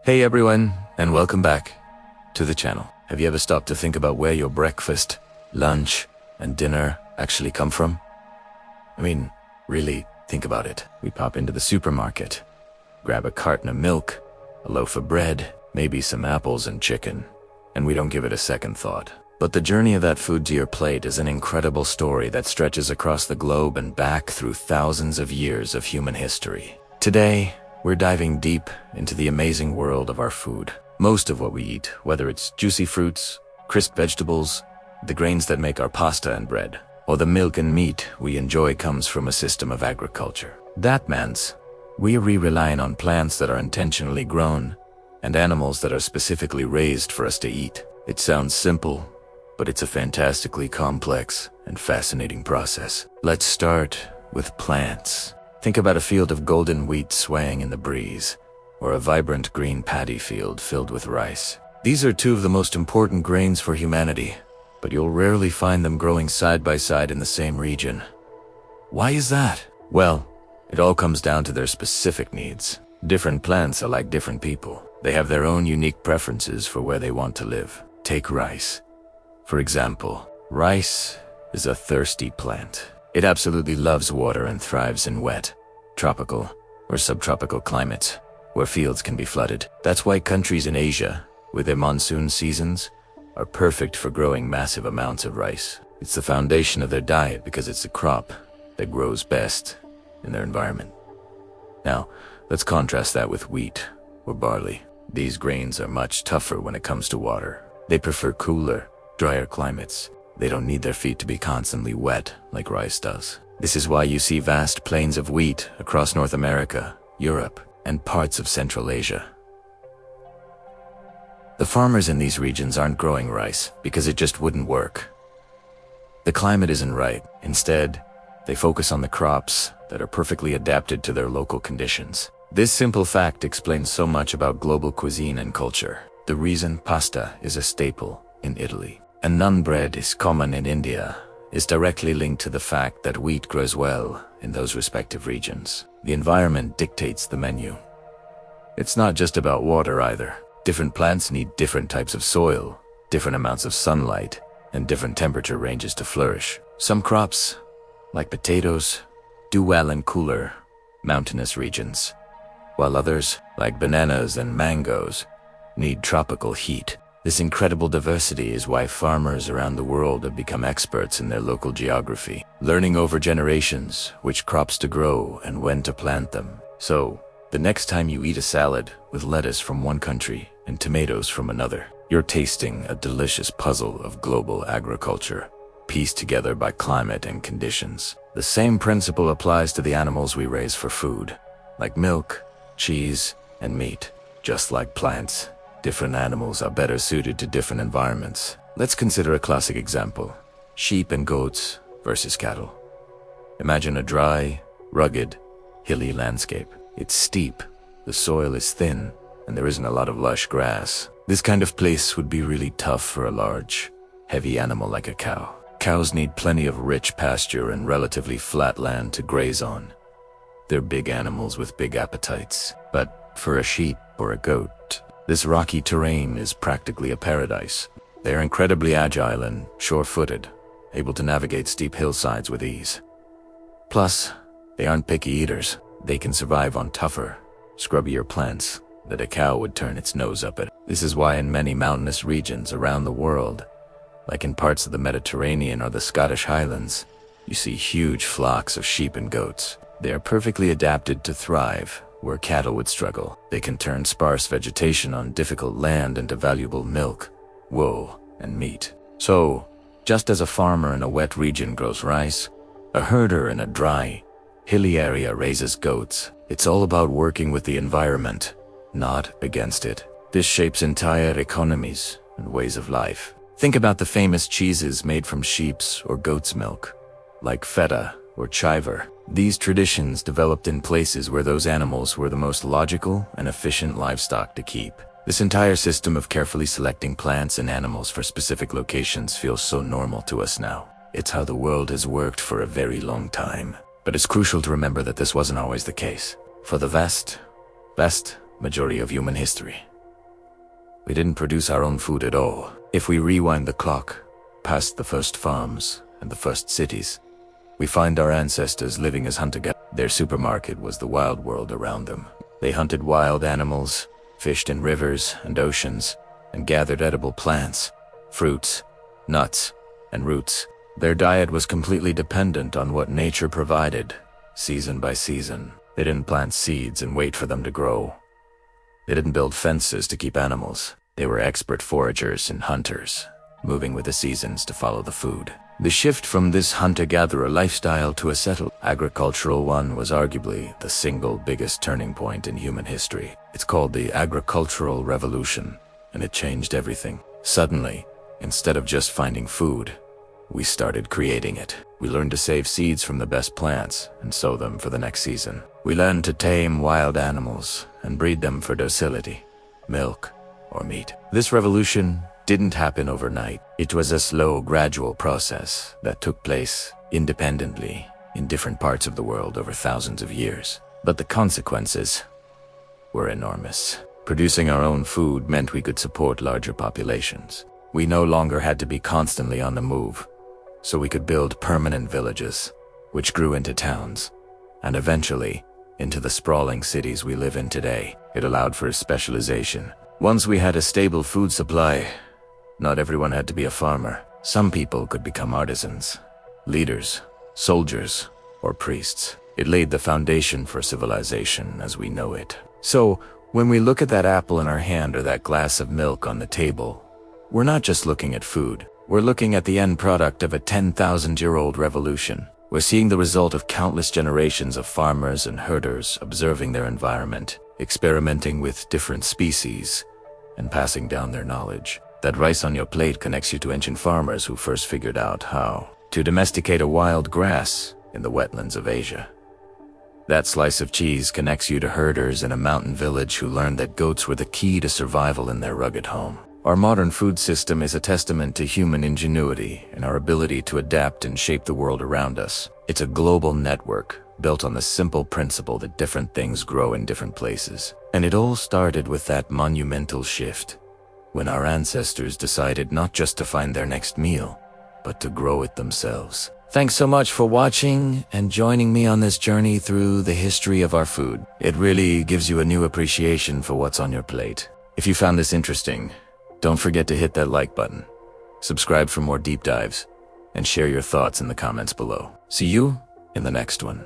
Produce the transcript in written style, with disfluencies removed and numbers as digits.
Hey everyone, and welcome back to the channel. Have you ever stopped to think about where your breakfast, lunch, and dinner actually come from? I mean, really think about it. We pop into the supermarket, grab a carton of milk, a loaf of bread, maybe some apples and chicken, and we don't give it a second thought. But the journey of that food to your plate is an incredible story that stretches across the globe and back through thousands of years of human history. Today, we're diving deep into the amazing world of our food. Most of what we eat, whether it's juicy fruits, crisp vegetables, the grains that make our pasta and bread, or the milk and meat we enjoy, comes from a system of agriculture. That means we're relying on plants that are intentionally grown and animals that are specifically raised for us to eat. It sounds simple, but it's a fantastically complex and fascinating process. Let's start with plants. Think about a field of golden wheat swaying in the breeze, or a vibrant green paddy field filled with rice. These are two of the most important grains for humanity, but you'll rarely find them growing side by side in the same region. Why is that? Well, it all comes down to their specific needs. Different plants are like different people. They have their own unique preferences for where they want to live. Take rice. For example, rice is a thirsty plant. It absolutely loves water and thrives in wet, tropical, or subtropical climates, where fields can be flooded. That's why countries in Asia, with their monsoon seasons, are perfect for growing massive amounts of rice. It's the foundation of their diet because it's a crop that grows best in their environment. Now, let's contrast that with wheat or barley. These grains are much tougher when it comes to water. They prefer cooler, drier climates. They don't need their feet to be constantly wet like rice does. This is why you see vast plains of wheat across North America, Europe, and parts of Central Asia. The farmers in these regions aren't growing rice because it just wouldn't work. The climate isn't right. Instead, they focus on the crops that are perfectly adapted to their local conditions. This simple fact explains so much about global cuisine and culture. The reason pasta is a staple in Italy and naan bread is common in India is directly linked to the fact that wheat grows well in those respective regions. The environment dictates the menu. It's not just about water either. Different plants need different types of soil, different amounts of sunlight, and different temperature ranges to flourish. Some crops, like potatoes, do well in cooler, mountainous regions, while others, like bananas and mangoes, need tropical heat. This incredible diversity is why farmers around the world have become experts in their local geography, learning over generations which crops to grow and when to plant them. So, the next time you eat a salad with lettuce from one country and tomatoes from another, you're tasting a delicious puzzle of global agriculture, pieced together by climate and conditions. The same principle applies to the animals we raise for food, like milk, cheese, and meat. Just like plants, different animals are better suited to different environments. Let's consider a classic example: sheep and goats versus cattle. Imagine a dry, rugged, hilly landscape. It's steep, the soil is thin, and there isn't a lot of lush grass. This kind of place would be really tough for a large, heavy animal like a cow. Cows need plenty of rich pasture and relatively flat land to graze on. They're big animals with big appetites. But for a sheep or a goat, this rocky terrain is practically a paradise. They are incredibly agile and sure-footed, able to navigate steep hillsides with ease. Plus, they aren't picky eaters. They can survive on tougher, scrubbier plants that a cow would turn its nose up at. This is why in many mountainous regions around the world, like in parts of the Mediterranean or the Scottish Highlands, you see huge flocks of sheep and goats. They are perfectly adapted to thrive where cattle would struggle. They can turn sparse vegetation on difficult land into valuable milk, wool, and meat. So, just as a farmer in a wet region grows rice, a herder in a dry, hilly area raises goats. It's all about working with the environment, not against it. This shapes entire economies and ways of life. Think about the famous cheeses made from sheep's or goat's milk, like feta or chiver. These traditions developed in places where those animals were the most logical and efficient livestock to keep. This entire system of carefully selecting plants and animals for specific locations feels so normal to us now. It's how the world has worked for a very long time. But it's crucial to remember that this wasn't always the case. For the vast majority of human history, We didn't produce our own food at all. If we rewind the clock, past the first farms and the first cities, we find our ancestors living as hunter-gatherers. Their supermarket was the wild world around them. They hunted wild animals, fished in rivers and oceans, and gathered edible plants, fruits, nuts, and roots. Their diet was completely dependent on what nature provided, season by season. They didn't plant seeds and wait for them to grow. They didn't build fences to keep animals. They were expert foragers and hunters, moving with the seasons to follow the food. The shift from this hunter-gatherer lifestyle to a settled agricultural one was arguably the single biggest turning point in human history. It's called the Agricultural Revolution, and it changed everything. Suddenly, instead of just finding food, we started creating it. We learned to save seeds from the best plants and sow them for the next season. We learned to tame wild animals and breed them for docility, milk, or meat. This revolution didn't happen overnight. It was a slow, gradual process that took place independently in different parts of the world over thousands of years. But the consequences were enormous. Producing our own food meant we could support larger populations. We no longer had to be constantly on the move, so we could build permanent villages, which grew into towns, and eventually into the sprawling cities we live in today. It allowed for specialization. Once we had a stable food supply, not everyone had to be a farmer. Some people could become artisans, leaders, soldiers, or priests. It laid the foundation for civilization as we know it. So, when we look at that apple in our hand or that glass of milk on the table, we're not just looking at food. We're looking at the end product of a 10,000-year-old revolution. We're seeing the result of countless generations of farmers and herders observing their environment, experimenting with different species, and passing down their knowledge. That rice on your plate connects you to ancient farmers who first figured out how to domesticate a wild grass in the wetlands of Asia. That slice of cheese connects you to herders in a mountain village who learned that goats were the key to survival in their rugged home. Our modern food system is a testament to human ingenuity and our ability to adapt and shape the world around us. It's a global network built on the simple principle that different things grow in different places. And it all started with that monumental shift, when our ancestors decided not just to find their next meal, but to grow it themselves. Thanks so much for watching and joining me on this journey through the history of our food. It really gives you a new appreciation for what's on your plate. If you found this interesting, don't forget to hit that like button, subscribe for more deep dives, and share your thoughts in the comments below. See you in the next one.